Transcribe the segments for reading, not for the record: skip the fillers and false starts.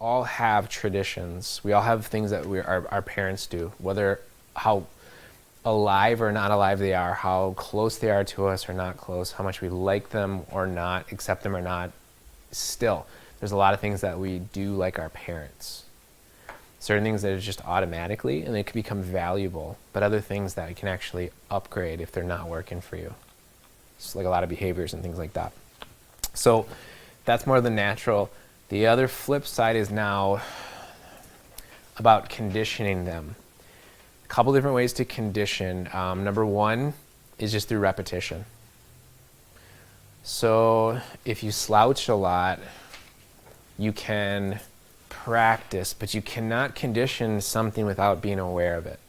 all have traditions. We all have things that our parents do, whether how alive or not alive they are, how close they are to us or not close, how much we like them or not, accept them or not. Still, there's a lot of things that we do like our parents. Certain things that are just automatically, and they can become valuable, but other things that you can actually upgrade if they're not working for you. It's like a lot of behaviors and things like that. So that's more the natural. The other flip side is now about conditioning them. A couple different ways to condition. Number one is just through repetition. So if you slouch a lot, you can practice, but you cannot condition something without being aware of it.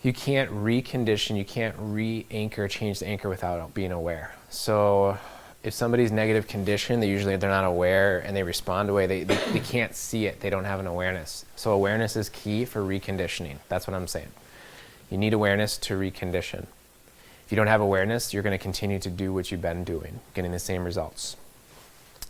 You can't recondition, you can't re-anchor, change the anchor without being aware. So if somebody's negative conditioned, they're not aware and they respond away, they can't see it, they don't have an awareness. So awareness is key for reconditioning. That's what I'm saying. You need awareness to recondition. If you don't have awareness, you're going to continue to do what you've been doing, getting the same results.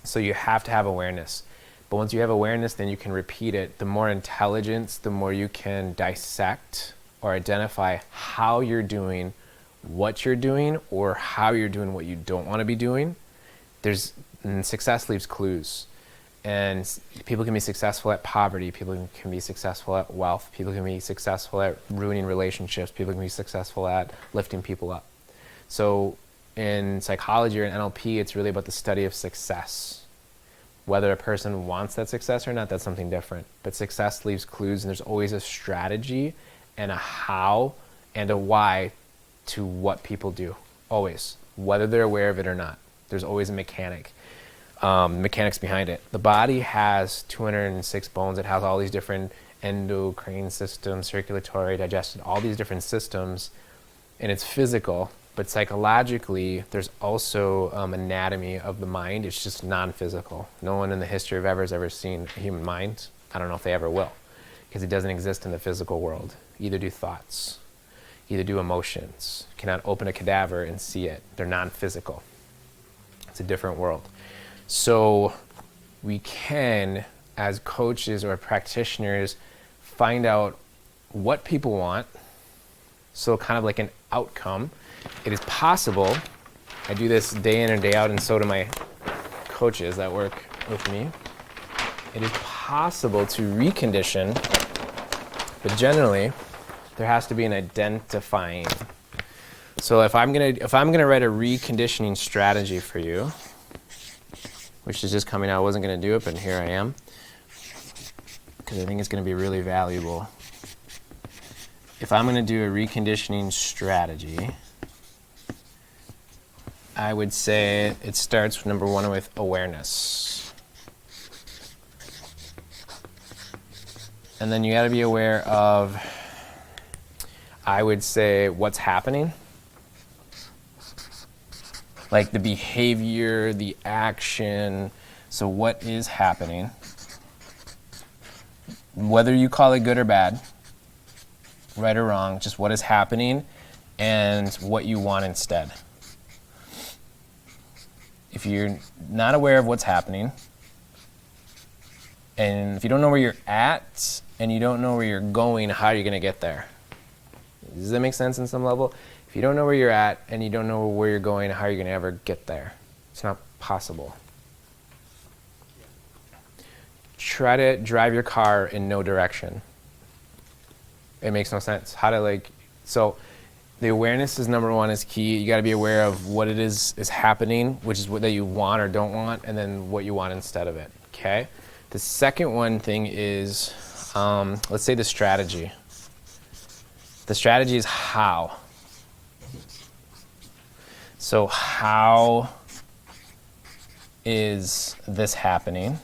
So you have to have awareness. But once you have awareness, then you can repeat it. The more intelligence, the more you can dissect or identify how you're doing what you're doing or how you're doing what you don't want to be doing. And success leaves clues. And people can be successful at poverty, people can be successful at wealth, people can be successful at ruining relationships, people can be successful at lifting people up. So in psychology or in NLP, it's really about the study of success. Whether a person wants that success or not, that's something different. But success leaves clues, and there's always a strategy and a how and a why to what people do. Always. Whether they're aware of it or not. There's always a mechanics behind it. The body has 206 bones. It has all these different endocrine systems, circulatory, digestive, all these different systems, and it's physical. But psychologically, there's also anatomy of the mind. It's just non-physical. No one in the history of ever has ever seen a human mind. I don't know if they ever will, because it doesn't exist in the physical world. Either do thoughts, either do emotions. You cannot open a cadaver and see it. They're non-physical. It's a different world. So we can, as coaches or practitioners, find out what people want. So kind of like an outcome. It is possible, I do this day in and day out, and so do my coaches that work with me. It is possible to recondition, but generally there has to be an identifying. So if I'm gonna write a reconditioning strategy for you, which is just coming out, I wasn't gonna do it, but here I am, because I think it's gonna be really valuable. If I'm gonna do a reconditioning strategy, I would say it starts, number one, with awareness. And then you gotta be aware of, I would say, what's happening. Like the behavior, the action. So what is happening? Whether you call it good or bad, right or wrong, just what is happening and what you want instead. If you're not aware of what's happening, and if you don't know where you're at and you don't know where you're going, how are you going to get there? Does that make sense in some level? If you don't know where you're at and you don't know where you're going, how are you going to ever get there? It's not possible. Try to drive your car in no direction. It makes no sense. So the awareness is number one, is key. You got to be aware of what it is happening, which is what that you want or don't want, and then what you want instead of it. Okay. The second one thing is, let's say the strategy. The strategy is how. So how is this happening,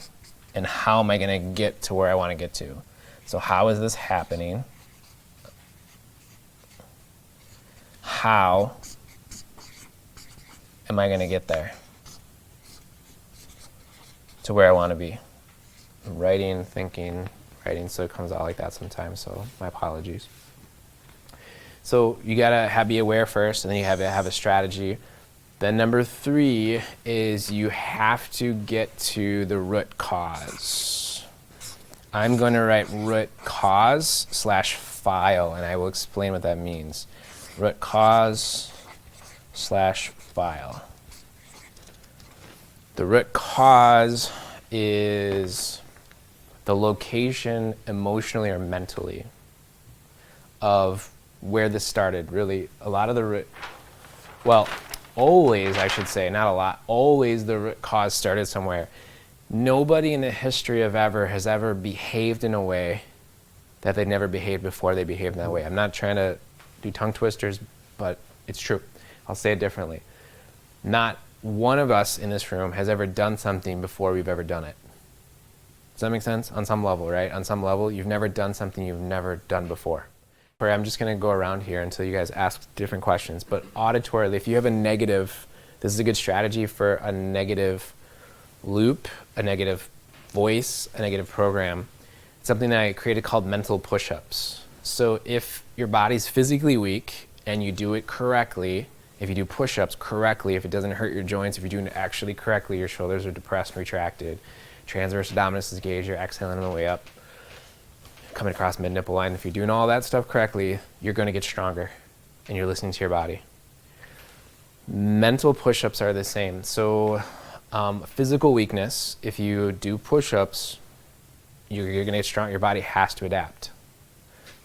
and how am I going to get to where I want to get to? So how is this happening? How am I going to get there to where I want to be? Writing, thinking, writing, so it comes out like that sometimes, so my apologies. So you got to be aware first, and then you have to have a strategy. Then number 3 is you have to get to the root cause. I'm going to write root cause / file, and I will explain what that means. Root cause / file. The root cause is the location emotionally or mentally of where this started. Really, a lot of the root, well, always, I should say, not a lot, always the root cause started somewhere. Nobody in the history of ever has ever behaved in a way that they'd never behaved before they behaved in that way. I'm not trying to do tongue twisters, but it's true. I'll say it differently. Not one of us in this room has ever done something before we've ever done it. Does that make sense? On some level, right? On some level, you've never done something you've never done before. I'm just going to go around here until you guys ask different questions. But auditorily, if you have a negative, this is a good strategy for a negative loop, a negative voice, a negative program. It's something that I created called mental push-ups. So if your body's physically weak and you do it correctly, if you do push-ups correctly, if it doesn't hurt your joints, if you're doing it actually correctly, your shoulders are depressed and retracted, transverse abdominis is engaged, you're exhaling on the way up, coming across mid-nipple line. If you're doing all that stuff correctly, you're going to get stronger and you're listening to your body. Mental push-ups are the same. So physical weakness, if you do push-ups, you're going to get strong. Your body has to adapt.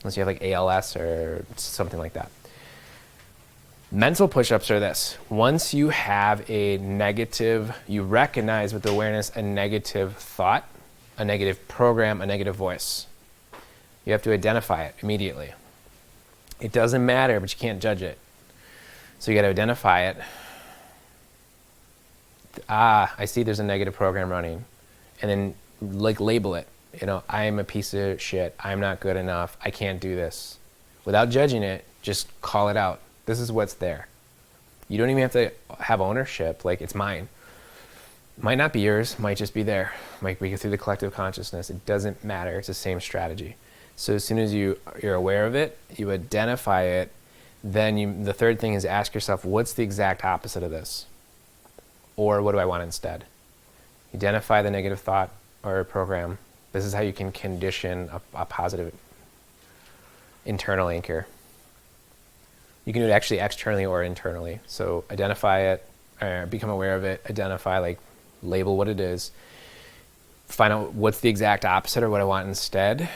Unless you have like ALS or something like that. Mental push-ups are this. Once you have a negative, you recognize with awareness a negative thought, a negative program, a negative voice. You have to identify it immediately. It doesn't matter, but you can't judge it. So you got to identify it. I see there's a negative program running. And then like label it. You know, I am a piece of shit. I'm not good enough. I can't do this. Without judging it, just call it out. This is what's there. You don't even have to have ownership. Like, it's mine. Might not be yours. Might just be there. Might be through the collective consciousness. It doesn't matter. It's the same strategy. So as soon as you're aware of it, you identify it, then the third thing is ask yourself, what's the exact opposite of this? Or what do I want instead? Identify the negative thought or program. This is how you can condition a positive internal anchor. You can do it actually externally or internally. So identify it, become aware of it, identify, like label what it is, find out what's the exact opposite or what I want instead.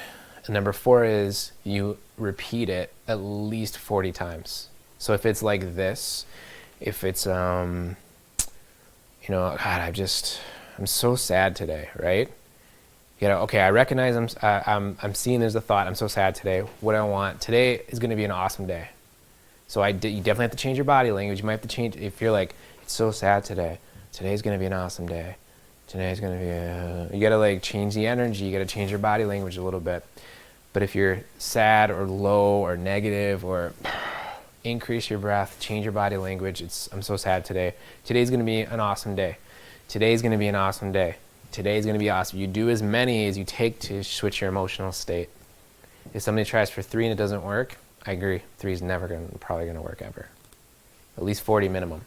And number 4 is you repeat it at least 40 times. So if it's like this, if it's, God, I'm so sad today, right? You know, okay, I recognize I'm seeing there's a thought, I'm so sad today. What I want today is going to be an awesome day. So you definitely have to change your body language. You might have to change, if you're like, it's so sad today. Today's going to be an awesome day. Today's going to be, you got to like change the energy. You got to change your body language a little bit. But if you're sad or low or negative, or increase your breath, change your body language. I'm so sad today. Today's going to be an awesome day. Today's going to be an awesome day. Today's going to be awesome. You do as many as you take to switch your emotional state. If somebody tries for 3 and it doesn't work, I agree. 3 is probably going to work ever. At least 40 minimum.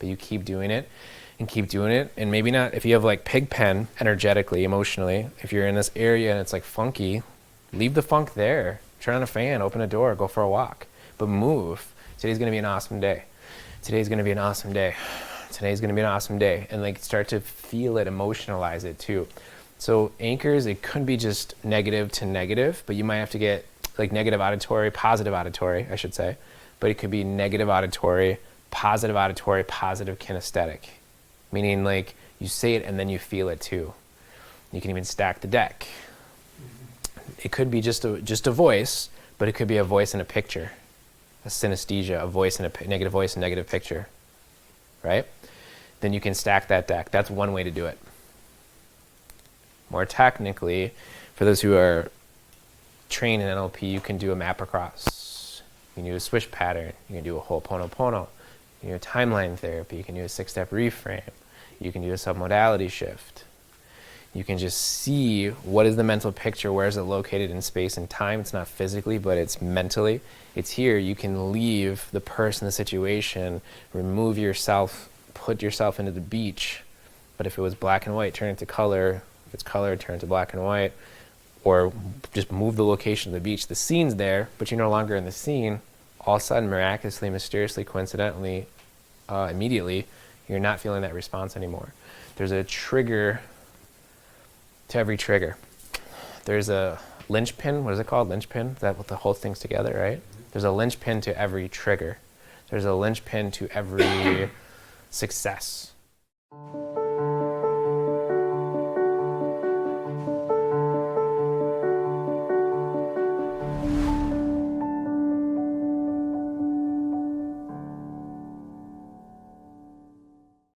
But you keep doing it and keep doing it. And maybe not, if you have like pig pen energetically, emotionally, if you're in this area and it's like funky, leave the funk there. Turn on a fan, open a door, go for a walk. But move. Today's going to be an awesome day. Today's going to be an awesome day. Today's going to be an awesome day. And like start to feel it, emotionalize it too. So anchors, it could be just negative to negative, but you might have to get like negative auditory, positive auditory, I should say. But it could be negative auditory, positive kinesthetic. Meaning like you say it and then you feel it too. You can even stack the deck. It could be just a voice, but it could be a voice in a picture. A synesthesia, a voice in a negative voice, a negative picture. Right? Then you can stack that deck. That's one way to do it. More technically, for those who are trained in NLP, you can do a map across. You can do a swish pattern. You can do a ho'oponopono. You can do a timeline therapy. You can do a 6-step reframe. You can do a submodality shift. You can just see what is the mental picture, where is it located in space and time. It's not physically, but it's mentally. It's here. You can leave the person, the situation, remove yourself put yourself into the beach, but if it was black and white, turn it to color. If it's color, turn it to black and white. Or just move the location of the beach. The scene's there, but you're no longer in the scene. All of a sudden, miraculously, mysteriously, coincidentally, immediately, you're not feeling that response anymore. There's a trigger to every trigger. There's a linchpin. What is it called? Linchpin? Is that what holds things together, right? There's a linchpin to every trigger. There's a linchpin to every success.